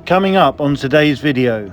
Coming up on today's video.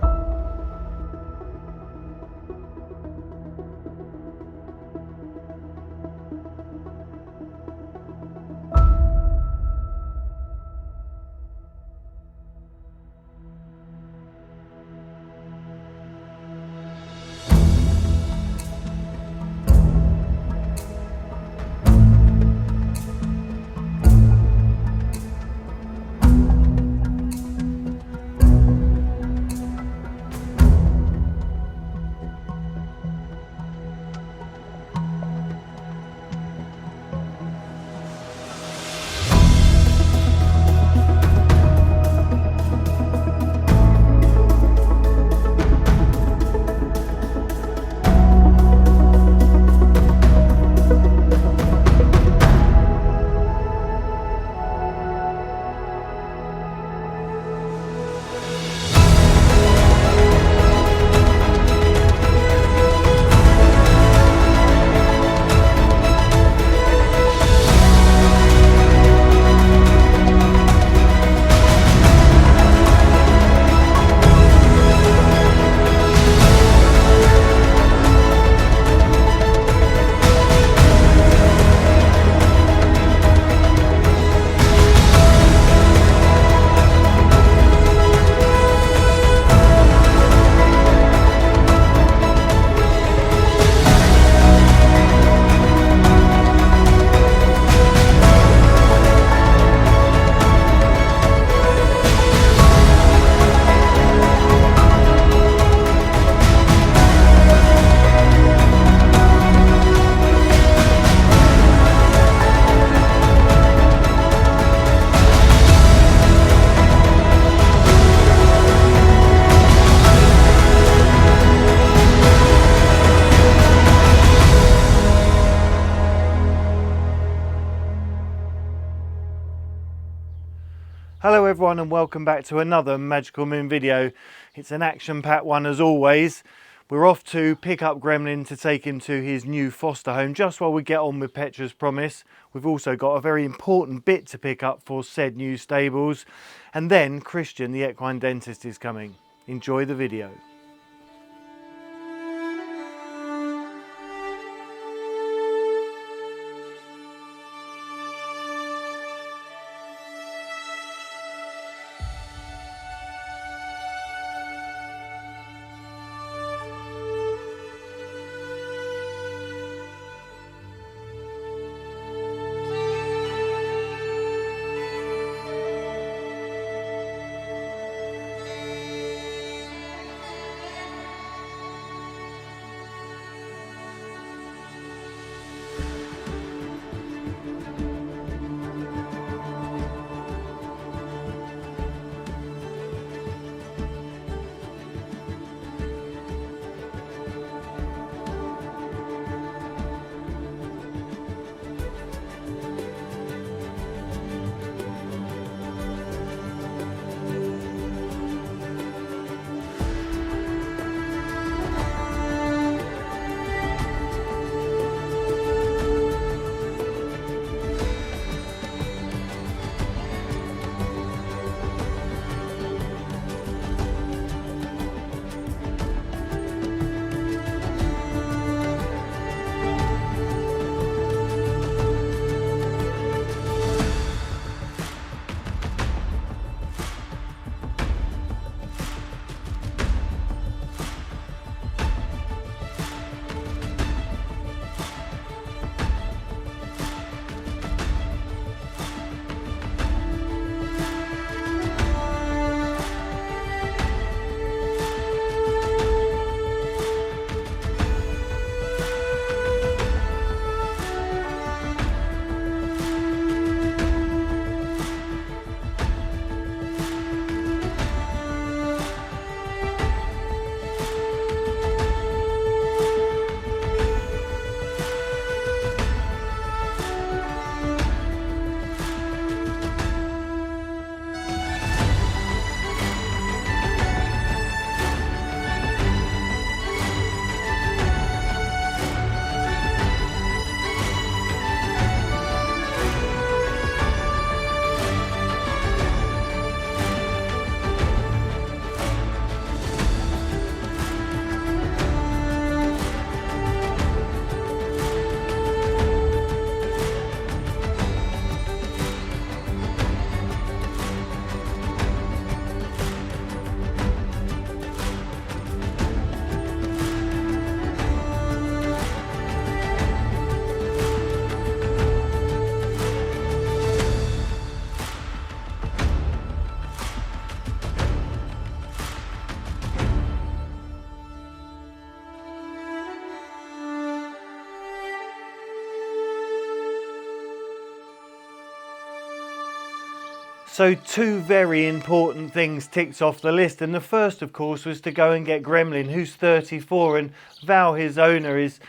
Hello everyone and welcome back to another Magical Moon video. It's an action-packed one as always. We're off to pick up Gremlin to take him to his new foster home just while we get on with Petra's promise. We've also got a very important bit to pick up for said new stables. And then Christian, the equine dentist, is coming. Enjoy the video. So two very important things ticked off the list, and the first of course was to go and get Gremlin, who's 34, and Val, his owner, is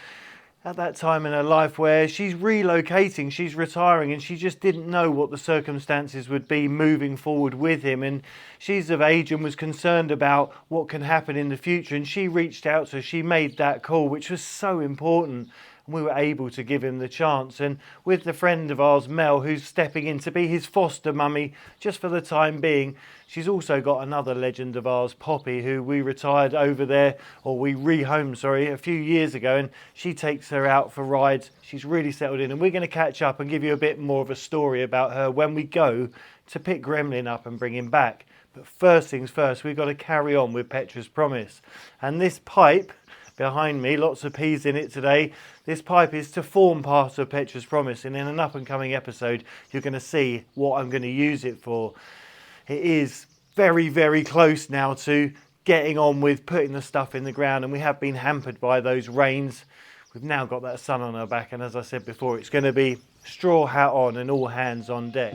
at that time in her life where she's relocating, she's retiring, and she just didn't know what the circumstances would be moving forward with him. And she's of age and was concerned about what can happen in the future, and she reached out, so she made that call, which was so important. And we were able to give him the chance, and with the friend of ours, Mel, who's stepping in to be his foster mummy just for the time being. She's also got another legend of ours, Poppy, who we retired over there, or we rehomed, sorry, a few years ago, and she takes her out for rides. She's really settled in, and we're going to catch up and give you a bit more of a story about her when we go to pick Gremlin up and bring him back. But first things first, we've got to carry on with Petra's promise. And this pipe behind me, lots of peas in it today. This pipe is to form part of Petra's promise, and in an up and coming episode you're going to see what I'm going to use it for. It is very, very close now to getting on with putting the stuff in the ground, and we have been hampered by those rains. We've now got that sun on our back, and as I said before, it's going to be straw hat on and all hands on deck.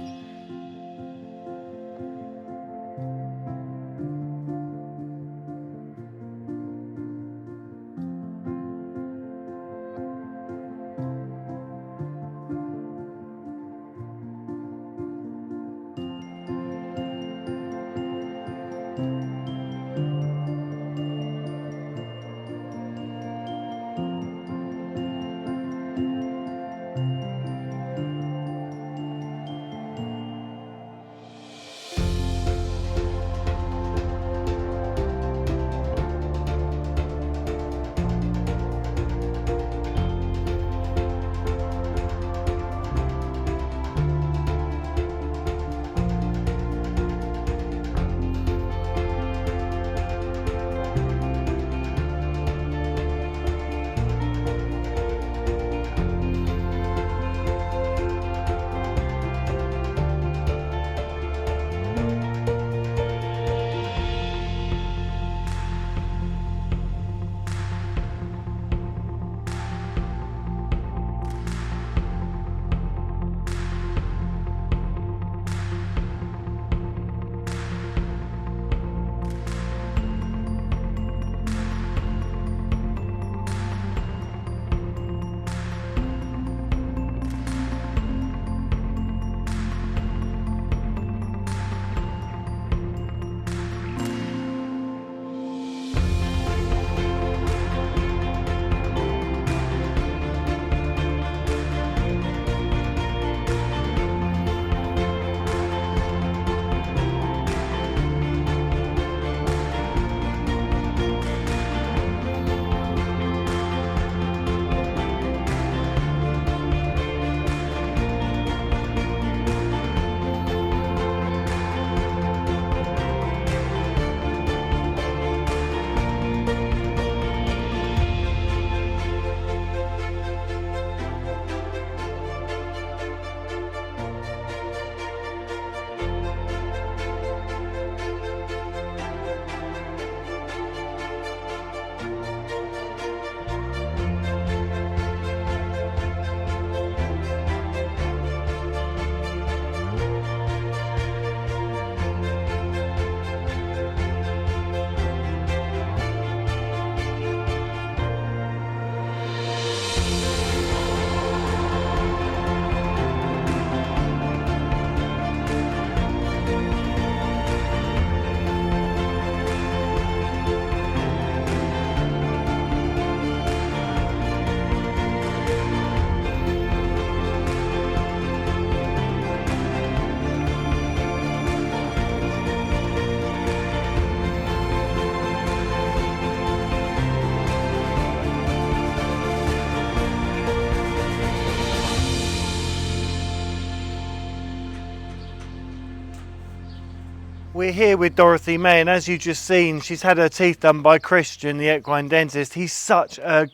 We're here with Dorothy May, and as you just seen, she's had her teeth done by Christian, the equine dentist. He's such a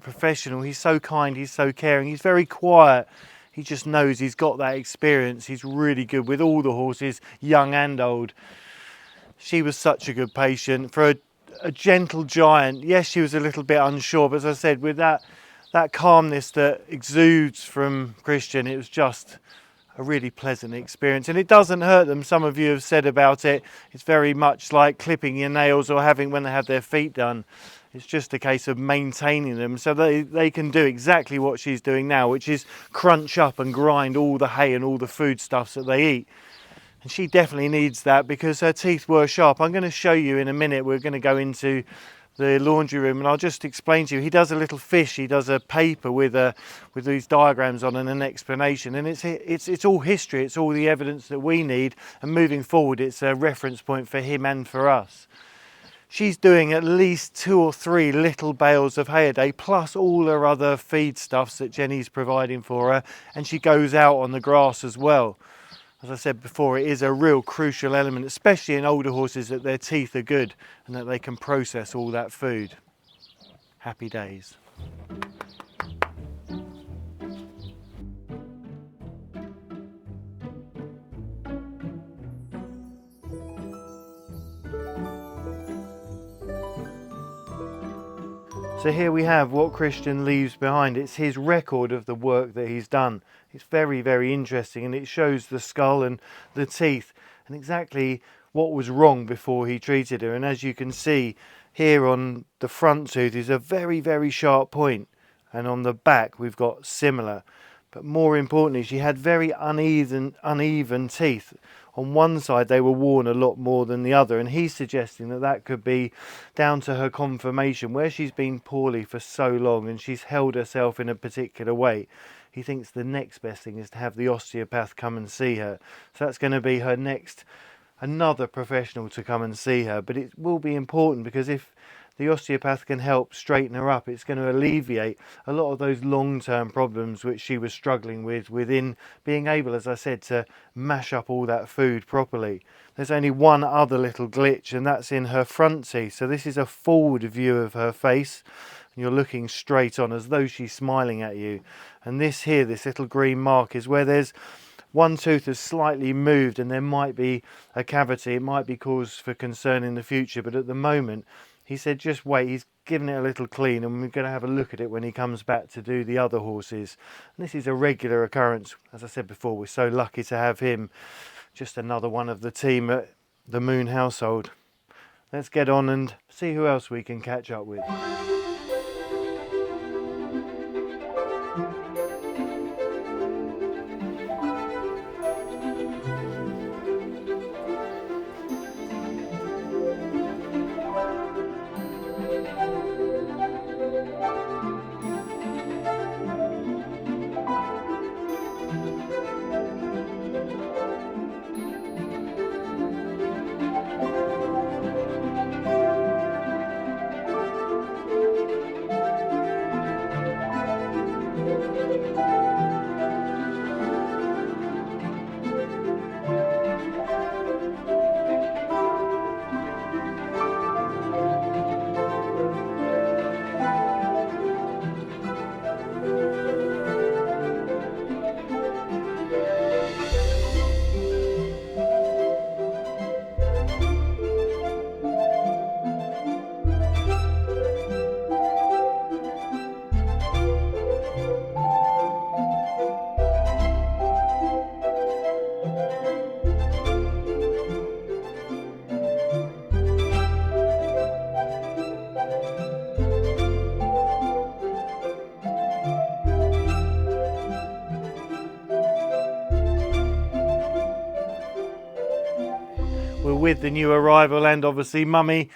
professional. He's so kind, he's so caring, he's very quiet. He just knows he's got that experience. He's really good with all the horses, young and old. She was such a good patient for a gentle giant. Yes, she was a little bit unsure, but as I said, with that calmness that exudes from Christian, it was just a really pleasant experience, and it doesn't hurt them. Some of you have said about it, it's very much like clipping your nails or having when they have their feet done. It's just a case of maintaining them so they can do exactly what she's doing now, which is crunch up and grind all the hay and all the foodstuffs that they eat. And she definitely needs that because her teeth were sharp. I'm going to show you in a minute. We're going to go into the laundry room and I'll just explain to you. He does a little fish, he does a paper with these diagrams on and an explanation, and it's all history, it's all the evidence that we need, and moving forward it's a reference point for him and for us. She's doing at least 2 or 3 little bales of hay a day, plus all her other feedstuffs that Jenny's providing for her, and she goes out on the grass as well. As I said before, it is a real crucial element, especially in older horses, that their teeth are good and that they can process all that food. Happy days. So here we have what Christian leaves behind. It's his record of the work that he's done. It's very, very interesting, and it shows the skull and the teeth and exactly what was wrong before he treated her. And as you can see here on the front tooth is a very, very sharp point, and on the back we've got similar. But more importantly, she had very uneven teeth. On one side they were worn a lot more than the other, and he's suggesting that that could be down to her conformation, where she's been poorly for so long and she's held herself in a particular way. He thinks the next best thing is to have the osteopath come and see her. So that's going to be her next, another professional to come and see her. But it will be important because if the osteopath can help straighten her up, it's going to alleviate a lot of those long-term problems which she was struggling with within being able, as I said, to mash up all that food properly. There's only one other little glitch, and that's in her front teeth. So this is a forward view of her face, and you're looking straight on as though she's smiling at you. And this here, this little green mark, is where there's one tooth has slightly moved and there might be a cavity. It might be cause for concern in the future, but at the moment he said just wait. He's given it a little clean and we're going to have a look at it when he comes back to do the other horses. And this is a regular occurrence. As I said before, we're so lucky to have him. Just another one of the team at the Moon household. Let's get on and see who else we can catch up with. We're with the new arrival and obviously Mummy.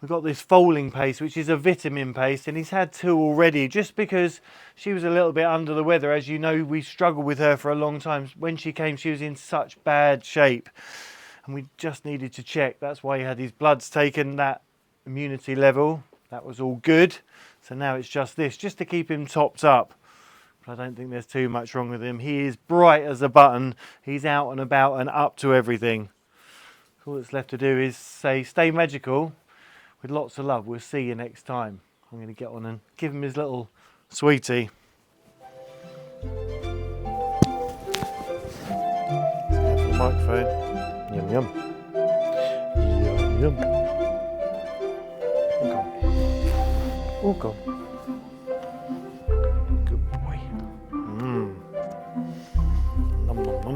We've got this foaling paste, which is a vitamin paste, and he's had 2 already just because she was a little bit under the weather. As you know, we struggled with her for a long time. When she came, she was in such bad shape and we just needed to check. That's why he had his bloods taken, that immunity level, that was all good. So now it's just this, just to keep him topped up. But I don't think there's too much wrong with him. He is bright as a button. He's out and about and up to everything. All that's left to do is say, stay magical with lots of love. We'll see you next time. I'm going to get on and give him his little sweetie. Let's go for the microphone. Yum, yum. Yum, yum. All gone. Good boy. Nom, nom, nom.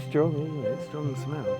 strong, isn't it? Strong smell.